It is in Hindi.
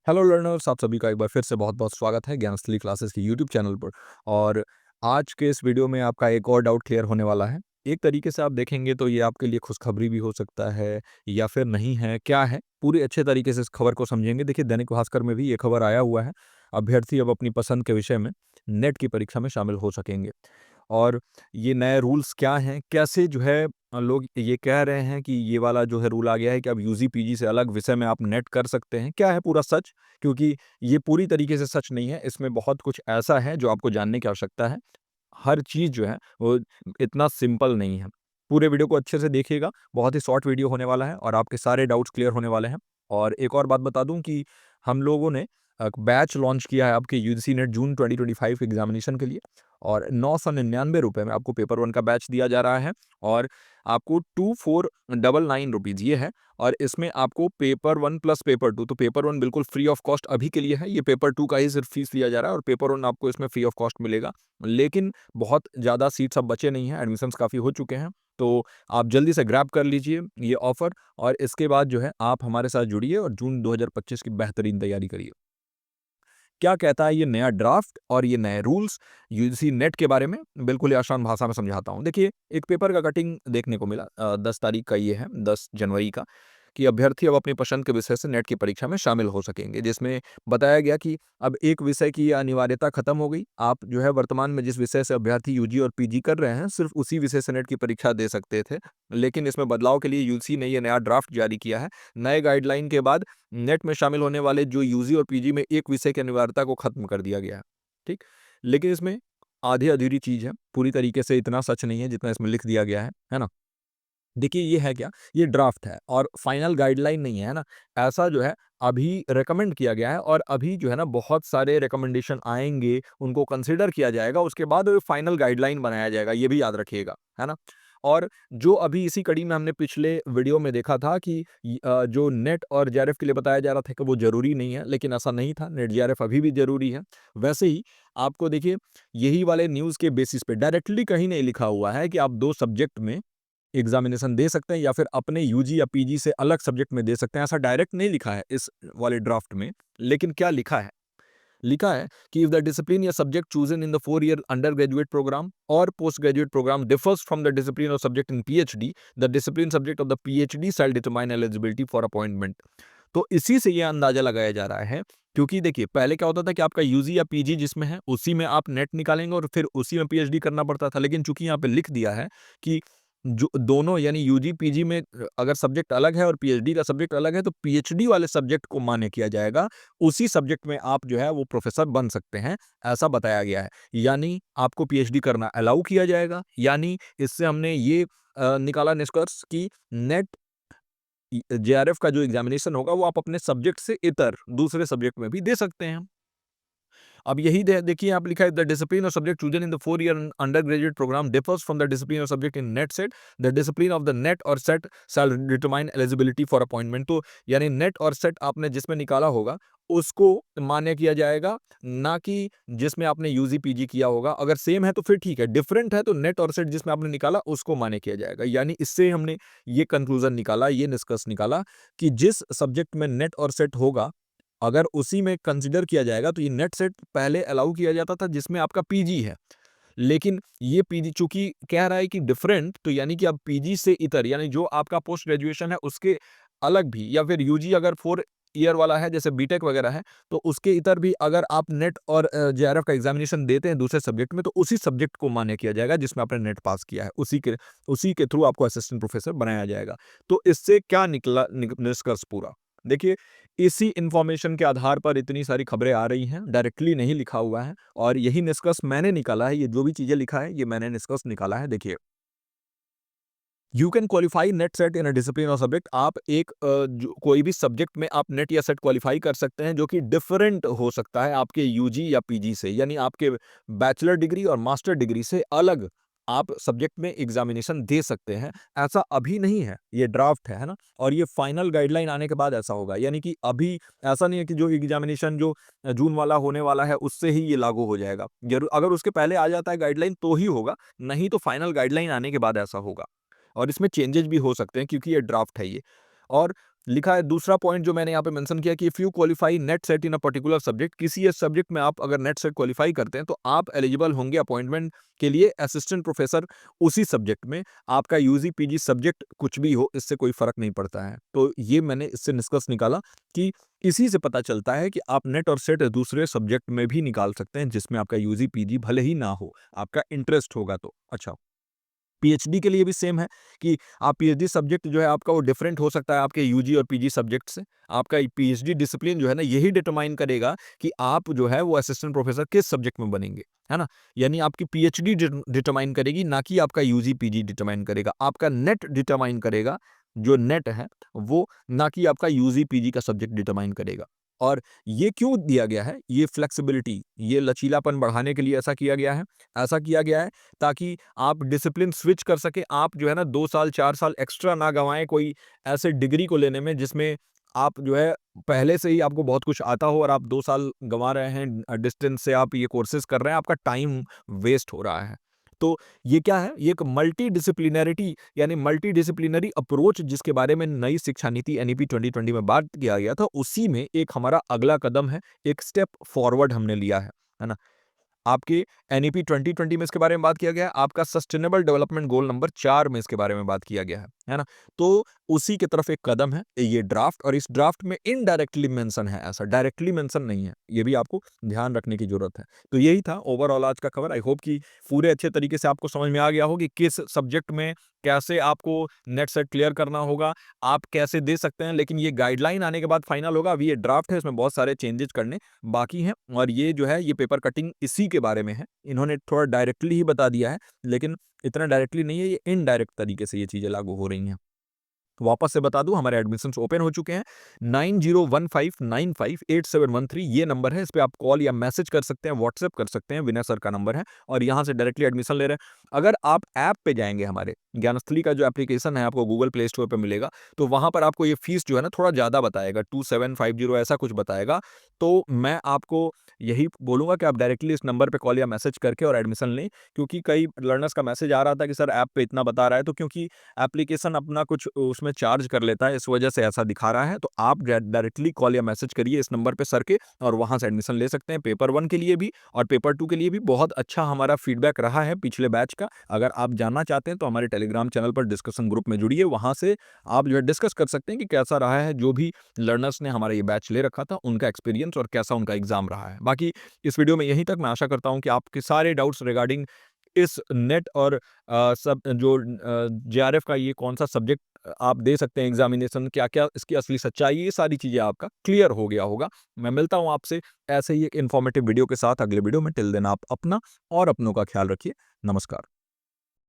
हेलो लर्नर्स, आप सभी का एक बार फिर से बहुत-बहुत स्वागत है ज्ञानस्थली क्लासेस के यूट्यूब चैनल पर। और आज के इस वीडियो में आपका एक और डाउट क्लियर होने वाला है। एक तरीके से आप देखेंगे तो ये आपके लिए खुशखबरी भी हो सकता है या फिर नहीं है, क्या है? पूरे अच्छे तरीके से इस खबर को समझेंगे। देखिए, दैनिक भास्कर में भी ये खबर आया हुआ है। अभ्यर्थी अब अपनी पसंद के विषय में नेट की परीक्षा में शामिल हो सकेंगे। और ये नए रूल्स क्या हैं? कैसे जो है लोग ये कह रहे हैं कि ये वाला जो है रूल आ गया है कि अब यूजी, पीजी से अलग विषय में आप नेट कर सकते हैं। क्या है पूरा सच? क्योंकि ये पूरी तरीके से सच नहीं है, इसमें बहुत कुछ ऐसा है जो आपको जानने की आवश्यकता है। हर चीज़ जो है वो इतना सिंपल नहीं है। पूरे वीडियो को अच्छे से देखिएगा, बहुत ही शॉर्ट वीडियो होने वाला है और आपके सारे डाउट्स क्लियर होने वाले हैं। और एक और बात बता दूँ कि हम लोगों ने बैच लॉन्च किया है आपके यूजीसी नेट जून 2025 एग्ज़ामिनेशन के लिए। और ₹999 में आपको पेपर 1 का बैच दिया जा रहा है और आपको 2499 रुपीज़ ये है। और इसमें आपको पेपर 1 प्लस पेपर 2, तो पेपर 1 बिल्कुल फ्री ऑफ कॉस्ट अभी के लिए है, ये पेपर 2 का ही सिर्फ फीस लिया जा रहा है और पेपर 1 आपको इसमें फ्री ऑफ कॉस्ट मिलेगा। लेकिन बहुत ज़्यादा सीट्स अब बचे नहीं हैं, एडमिशन्स काफ़ी हो चुके हैं, तो आप जल्दी से ग्रैब कर लीजिए ये ऑफ़र और इसके बाद जो है आप हमारे साथ जुड़िए और जून 2025 की बेहतरीन तैयारी करिए। क्या कहता है ये नया ड्राफ्ट और ये नए रूल्स यूजीसी नेट के बारे में, बिल्कुल ही आसान भाषा में समझाता हूँ। देखिए, एक पेपर का कटिंग देखने को मिला 10 तारीख का, ये है 10 जनवरी का, कि अभ्यर्थी अब अपनी पसंद के विषय से नेट की परीक्षा में शामिल हो सकेंगे, जिसमें बताया गया कि अब एक विषय की अनिवार्यता खत्म हो गई। आप जो है वर्तमान में जिस विषय से अभ्यर्थी यूजी और पीजी कर रहे हैं, सिर्फ उसी विषय से नेट की परीक्षा दे सकते थे। लेकिन इसमें बदलाव के लिए यूजीसी ने ये नया ड्राफ्ट जारी किया है। नए गाइडलाइन के बाद नेट में शामिल होने वाले जो यूजी और पीजी में एक विषय की अनिवार्यता को खत्म कर दिया गया है। ठीक? लेकिन इसमें आधी-अधूरी चीज़ है, पूरी तरीके से इतना सच नहीं है जितना इसमें लिख दिया गया है ना? देखिए, ये है क्या? ये ड्राफ्ट है और फाइनल गाइडलाइन नहीं है ना? ऐसा जो है अभी रिकमेंड किया गया है और अभी जो है ना बहुत सारे रिकमेंडेशन आएँगे, उनको कंसिडर किया जाएगा, उसके बाद फाइनल गाइडलाइन बनाया जाएगा, ये भी याद रखिएगा, है ना? और जो अभी इसी कड़ी में हमने पिछले वीडियो में देखा था कि जो नेट और जेआरएफ के लिए बताया जा रहा था कि वो ज़रूरी नहीं है, लेकिन ऐसा नहीं था, नेट जेआरएफ अभी भी ज़रूरी है। वैसे ही आपको देखिए, यही वाले न्यूज़ के बेसिस पे डायरेक्टली कहीं नहीं लिखा हुआ है कि आप 2 सब्जेक्ट में एग्ज़ामिनेशन दे सकते हैं या फिर अपने यूजी या पीजी से अलग सब्जेक्ट में दे सकते हैं, ऐसा डायरेक्ट नहीं लिखा है इस वाले ड्राफ्ट में। लेकिन क्या लिखा है? लिखा है कि इफ द डिसिप्लिन या subject chosen in the 4 year undergraduate programme और postgraduate programme differs from the discipline of subject in PhD, the discipline subject of the PhD shall determine eligibility for appointment. तो इसी से ये अंदाजा लगाया जा रहा है, क्योंकि देखिए पहले क्या होता था कि आपका यूजी या पीजी जिसमें है, उसी में आप नेट निकालेंगे और फिर उसी में पीएचडी करना पड़ता था। लेकिन चूँकि यहाँ पे लिख दिया है कि जो दोनों यानी यूजी, पीजी में अगर सब्जेक्ट अलग है और पीएचडी का सब्जेक्ट अलग है, तो पीएचडी वाले सब्जेक्ट को मान्य किया जाएगा। उसी सब्जेक्ट में आप जो है वो प्रोफ़ेसर बन सकते हैं, ऐसा बताया गया है। यानी आपको पीएचडी करना अलाउ किया जाएगा, यानी इससे हमने ये निकाला निष्कर्ष कि नेट जेआरएफ का जो एग्ज़ामिनेशन होगा वो आप अपने सब्जेक्ट से इतर दूसरे सब्जेक्ट में भी दे सकते हैं। अब यही देखिए, आप लिखा है द डिसिप्लिन और subject chosen in the 4 year undergraduate programme differs from the discipline और subject in NET SET. The discipline of the NET और SET shall determine eligibility for appointment. तो यानी नेट और सेट आपने जिसमें निकाला होगा उसको मान्य किया जाएगा, ना कि जिसमें आपने यूजी पीजी किया होगा। अगर सेम है तो फिर ठीक है, डिफरेंट है तो नेट और सेट जिसमें आपने निकाला उसको मान्य किया जाएगा। यानी इससे हमने ये कंक्लूजन निकाला, ये निष्कर्ष निकाला कि जिस सब्जेक्ट में नेट और सेट होगा, अगर उसी में कंसीडर किया जाएगा तो ये नेट सेट पहले अलाउ किया जाता था जिसमें आपका पीजी है। लेकिन ये पीजी चूँकि कह रहा है कि डिफरेंट, तो यानी कि अब पीजी से इतर यानी जो आपका पोस्ट ग्रेजुएशन है उसके अलग भी, या फिर यूजी अगर 4 ईयर वाला है जैसे बीटेक वगैरह है, तो उसके इतर भी अगर आप नेट और जेआरएफ का एग्जामिनेशन देते हैं दूसरे सब्जेक्ट में, तो उसी सब्जेक्ट को मान्य किया जाएगा जिसमें आपने नेट पास किया है। उसी के थ्रू आपको असिस्टेंट प्रोफेसर बनाया जाएगा। तो इससे क्या निकला निष्कर्ष पूरा? देखिए, इसी इन्फॉर्मेशन के आधार पर इतनी सारी खबरें आ रही हैं, डायरेक्टली नहीं लिखा हुआ है और यही निष्कर्ष मैंने निकाला है। ये जो भी चीज़ें लिखा है, ये मैंने निष्कर्ष निकाला है। देखिए, you can qualify net set in a discipline और सब्जेक्ट। आप एक कोई भी सब्जेक्ट में आप नेट या सेट क्वालिफाई कर सकते हैं जो कि डिफरेंट हो सकता है आपके यूजी या पीजी से, यानी आपके बैचलर डिग्री और मास्टर डिग्री से अलग आप सब्जेक्ट में एग्जामिनेशन दे सकते हैं। ऐसा अभी नहीं है, ये ड्राफ्ट है ना? और ये फाइनल गाइडलाइन आने के बाद ऐसा होगा, यानी कि अभी ऐसा नहीं है कि जो एग्जामिनेशन जो जून वाला होने वाला है उससे ही ये लागू हो जाएगा। जरूर अगर उसके पहले आ जाता है गाइडलाइन तो ही होगा, नहीं तो फाइनल गाइडलाइन आने के बाद ऐसा होगा। और इसमें चेंजेस भी हो सकते हैं क्योंकि ये ड्राफ्ट है ये। और लिखा है दूसरा पॉइंट जो मैंने यहाँ पे मेंशन किया कि if you qualify net set in a particular subject, किसी एक सब्जेक्ट में आप अगर नेट सेट क्वालिफाई करते हैं तो आप एलिजिबल होंगे अपॉइंटमेंट के लिए असिस्टेंट प्रोफेसर उसी सब्जेक्ट में। आपका यूजी पीजी सब्जेक्ट कुछ भी हो, इससे कोई फर्क नहीं पड़ता है। तो ये मैंने इससे निष्कर्ष निकाला कि इसी से पता चलता है कि आप नेट और सेट दूसरे सब्जेक्ट में भी निकाल सकते हैं जिसमें आपका यूजी पीजी भले ही ना हो, आपका इंटरेस्ट होगा तो। अच्छा, पीएचडी के लिए भी सेम है कि आप पीएचडी सब्जेक्ट जो है आपका वो डिफरेंट हो सकता है आपके यूजी और पीजी सब्जेक्ट से। आपका पीएचडी डिसिप्लिन जो है ना यही डिटरमाइन करेगा कि आप जो है वो असिस्टेंट प्रोफेसर किस सब्जेक्ट में बनेंगे, है ना? यानी आपकी पीएचडी डिटरमाइन करेगी, ना कि आपका यूजी पीजी डिटरमाइन करेगा। आपका नेट डिटरमाइन करेगा, जो नेट है वो, ना कि आपका यूजी पीजी का सब्जेक्ट डिटरमाइन करेगा। और ये क्यों दिया गया है? ये फ्लेक्सिबिलिटी, ये लचीलापन बढ़ाने के लिए ऐसा किया गया है। ऐसा किया गया है ताकि आप डिसिप्लिन स्विच कर सकें। आप जो है ना 2 साल 4 साल एक्स्ट्रा ना गँवाएँ कोई ऐसे डिग्री को लेने में जिसमें आप जो है पहले से ही आपको बहुत कुछ आता हो और आप 2 साल गँवा रहे हैं, डिस्टेंस से आप ये कोर्सेज़ कर रहे हैं, आपका टाइम वेस्ट हो रहा है। तो ये क्या है? ये एक मल्टीडिसिप्लिनैरिटी यानी मल्टीडिसिप्लिनरी अप्रोच जिसके बारे में नई शिक्षा नीति एनईपी 2020 में बात किया गया था, उसी में एक हमारा अगला कदम है, एक स्टेप फॉरवर्ड हमने लिया है ना? आपके एनईपी 2020 में इसके बारे में बात किया गया है, आपका सस्टेनेबल डेवलपमेंट गोल नंबर 4 में इसके बारे में बात किया गया है ना? तो उसी की तरफ एक कदम है ये ड्राफ्ट, और इस ड्राफ्ट में इनडायरेक्टली मेंशन है, ऐसा डायरेक्टली मेंशन नहीं है। ये भी आपको ध्यान रखने की ज़रूरत है। तो यही था ओवरऑल आज का खबर। आई होप कि पूरे अच्छे तरीके से आपको समझ में आ गया हो कि किस सब्जेक्ट में कैसे आपको नेट सेट क्लियर करना होगा, आप कैसे दे सकते हैं। लेकिन ये गाइडलाइन आने के बाद फाइनल होगा। अभी ये ड्राफ्ट है, इसमें बहुत सारे चेंजेस करने बाकी हैं, और ये जो है ये पेपर कटिंग इसी के बारे में है। इन्होंने थोड़ा डायरेक्टली ही बता दिया है, लेकिन इतना डायरेक्टली नहीं है, ये इनडायरेक्ट तरीके से ये चीज़ें लागू हो रही हैं। वापस से बता दूं, हमारे एडमिशन्स ओपन हो चुके हैं। 9015958713 ये नंबर है, इस पे आप कॉल या मैसेज कर सकते हैं, व्हाट्सएप कर सकते हैं, विनय सर का नंबर है, और यहाँ से डायरेक्टली एडमिशन ले रहे हैं। अगर आप ऐप पे जाएंगे, हमारे ज्ञानस्थली का जो एप्लीकेशन है आपको गूगल प्ले स्टोर पे मिलेगा, तो वहाँ पर आपको ये फीस जो है ना थोड़ा ज़्यादा बताएगा, 2750 ऐसा कुछ बताएगा। तो मैं आपको यही बोलूँगा कि आप डायरेक्टली इस नंबर पे कॉल या मैसेज करके और एडमिशन लें, क्योंकि कई लर्नर्स का मैसेज आ रहा था कि सर ऐप पे इतना बता रहा है, तो क्योंकि एप्लीकेशन अपना कुछ उसमें चार्ज कर लेता है, इस वजह से ऐसा दिखा रहा है। तो आप डायरेक्टली कॉल या मैसेज करिए इस नंबर पे सर के, और वहाँ से एडमिशन ले सकते हैं। पेपर 1 के लिए भी और पेपर 2 के लिए भी बहुत अच्छा हमारा फीडबैक रहा है पिछले बैच का। अगर आप जानना चाहते हैं तो हमारे टेलीग्राम चैनल पर डिस्कशन ग्रुप में जुड़िए, वहाँ से आप जो है डिस्कस कर सकते हैं कि कैसा रहा है, जो भी लर्नर्स ने हमारा ये बैच ले रखा था उनका एक्सपीरियंस और कैसा उनका एग्जाम रहा है। बाकी इस वीडियो में यहीं तक। मैं आशा करता हूँ कि आपके सारे डाउट्स रिगार्डिंग इस नेट और सब जो जेआरएफ का ये कौन-सा सब्जेक्ट आप दे सकते हैं एग्ज़ामिनेशन, क्या-क्या इसकी असली सच्चाई है, ये सारी चीज़ें आपका क्लियर हो गया होगा। मैं मिलता हूँ आपसे ऐसे ही एक इन्फॉर्मेटिव वीडियो के साथ अगले वीडियो में। टिल देन आप अपना और अपनों का ख्याल रखिए। नमस्कार।